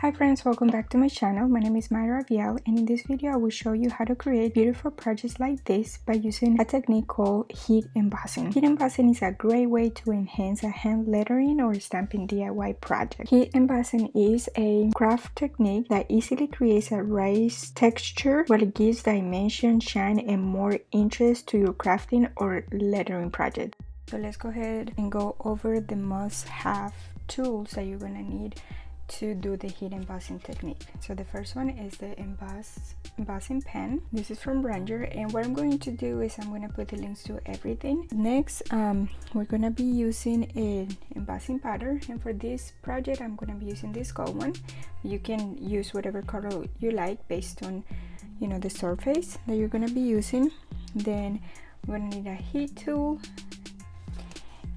Hi friends, welcome back to my channel. My name is Mayra Vial, and in this video I will show you how to create beautiful projects like this by using a technique called heat embossing. Heat embossing is a great way to enhance a hand lettering or stamping DIY project. Heat embossing is a craft technique that easily creates a raised texture, but it gives dimension, shine, and more interest to your crafting or lettering project. So let's go ahead and go over the must-have tools that you're gonna need to do the heat embossing technique. So the first one is the embossing pen. This is from Ranger, and what I'm going to do is I'm going to put the links to everything. Next, we're going to be using an embossing powder, and for this project I'm going to be using this gold one. You can use whatever color you like based on the surface that you're going to be using. Then we're going to need a heat tool,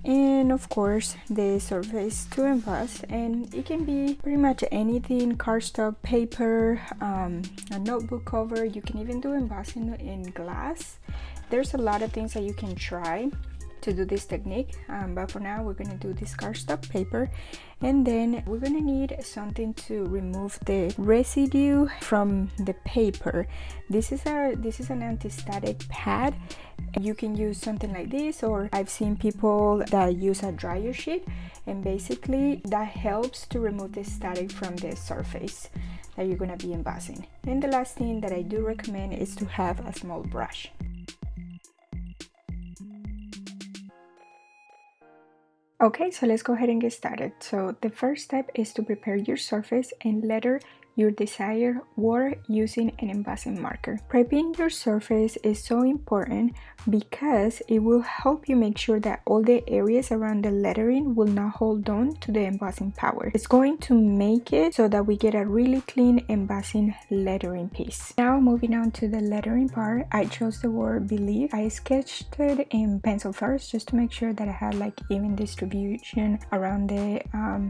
and of course the surface to emboss, and it can be pretty much anything: cardstock, paper, a notebook cover. You can even do embossing in glass. There's a lot of things that you can try to do this technique, but for now we're going to do this cardstock paper, and then we're going to need something to remove the residue from the paper. This is an anti-static pad. You can use something like this, or I've seen people that use a dryer sheet, and basically that helps to remove the static from the surface that you're going to be embossing. And the last thing that I do recommend is to have a small brush. Okay, so let's go ahead and get started. So the first step is to prepare your surface and letter your desired word using an embossing marker. Prepping your surface is so important because it will help you make sure that all the areas around the lettering will not hold on to the embossing powder. It's going to make it so that we get a really clean embossing lettering piece. Now moving on to the lettering part, I chose the word believe. I sketched it in pencil first just to make sure that I had like even distribution around the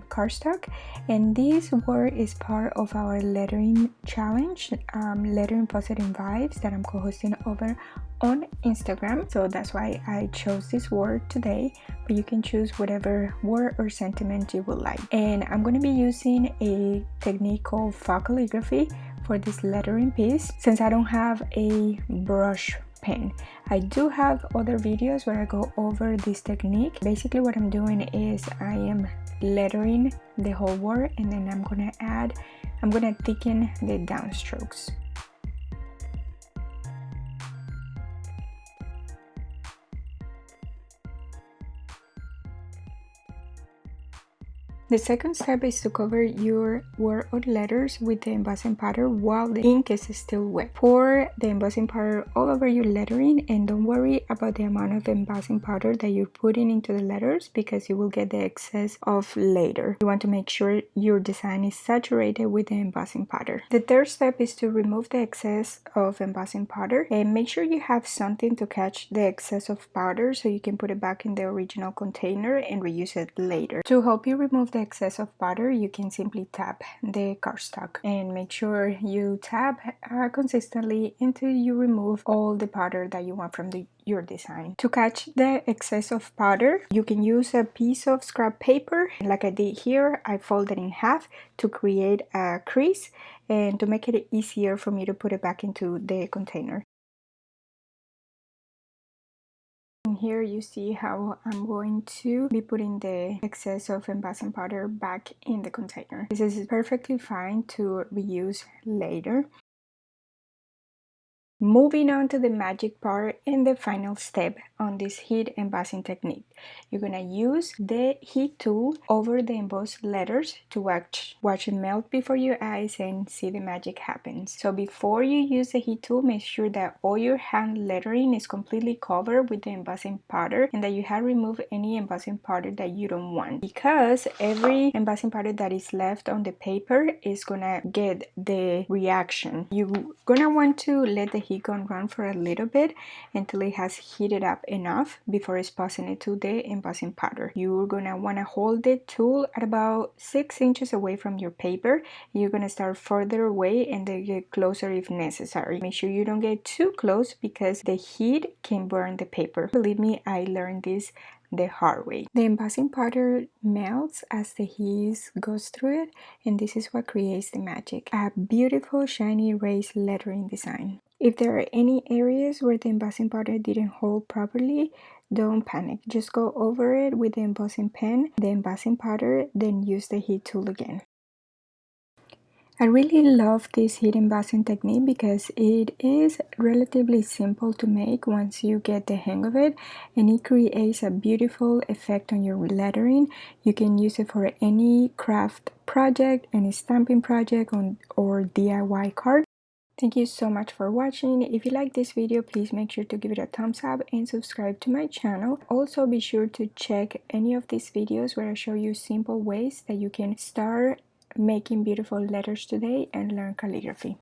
cardstock, and this word is part of our lettering challenge, lettering positive vibes, that I'm co-hosting over on Instagram. So that's why I chose this word today, but you can choose whatever word or sentiment you would like. And I'm going to be using a technique called faux calligraphy for this lettering piece, since I don't have a brush pen. I do have other videos where I go over this technique. Basically what I'm doing is I am lettering the whole word, and then I'm gonna thicken the downstrokes. The second step is to cover your word or letters with the embossing powder while the ink is still wet. Pour the embossing powder all over your lettering, and don't worry about the amount of embossing powder that you're putting into the letters, because you will get the excess of later. You want to make sure your design is saturated with the embossing powder. The third step is to remove the excess of embossing powder, and make sure you have something to catch the excess of powder so you can put it back in the original container and reuse it later. To help you remove the excess of powder, you can simply tap the cardstock, and make sure you tap consistently until you remove all the powder that you want from your design. To catch the excess of powder, you can use a piece of scrap paper like I did here. I folded in half to create a crease and to make it easier for me to put it back into the container. Here you see how I'm going to be putting the excess of embossing powder back in the container. This is perfectly fine to reuse later. Moving on to the magic part and the final step on this heat embossing technique. You're going to use the heat tool over the embossed letters to watch it melt before your eyes and see the magic happen. So before you use the heat tool, make sure that all your hand lettering is completely covered with the embossing powder, and that you have removed any embossing powder that you don't want, because every embossing powder that is left on the paper is gonna get the reaction. You're gonna want to let the heat gun run for a little bit until it has heated up enough before exposing it to the embossing powder. You're gonna want to hold the tool at about 6 inches away from your paper. You're gonna start further away and then get closer if necessary. Make sure you don't get too close because the heat can burn the paper. Believe me, I learned this the hard way. The embossing powder melts as the heat goes through it, and this is what creates the magic. A beautiful shiny raised lettering design. If there are any areas where the embossing powder didn't hold properly, don't panic. Just go over it with the embossing pen, the embossing powder, then use the heat tool again. I really love this heat embossing technique because it is relatively simple to make once you get the hang of it, and it creates a beautiful effect on your lettering. You can use it for any craft project, any stamping project or DIY card. Thank you so much for watching. If you like this video, please make sure to give it a thumbs up and subscribe to my channel. Also, be sure to check any of these videos where I show you simple ways that you can start making beautiful letters today and learn calligraphy.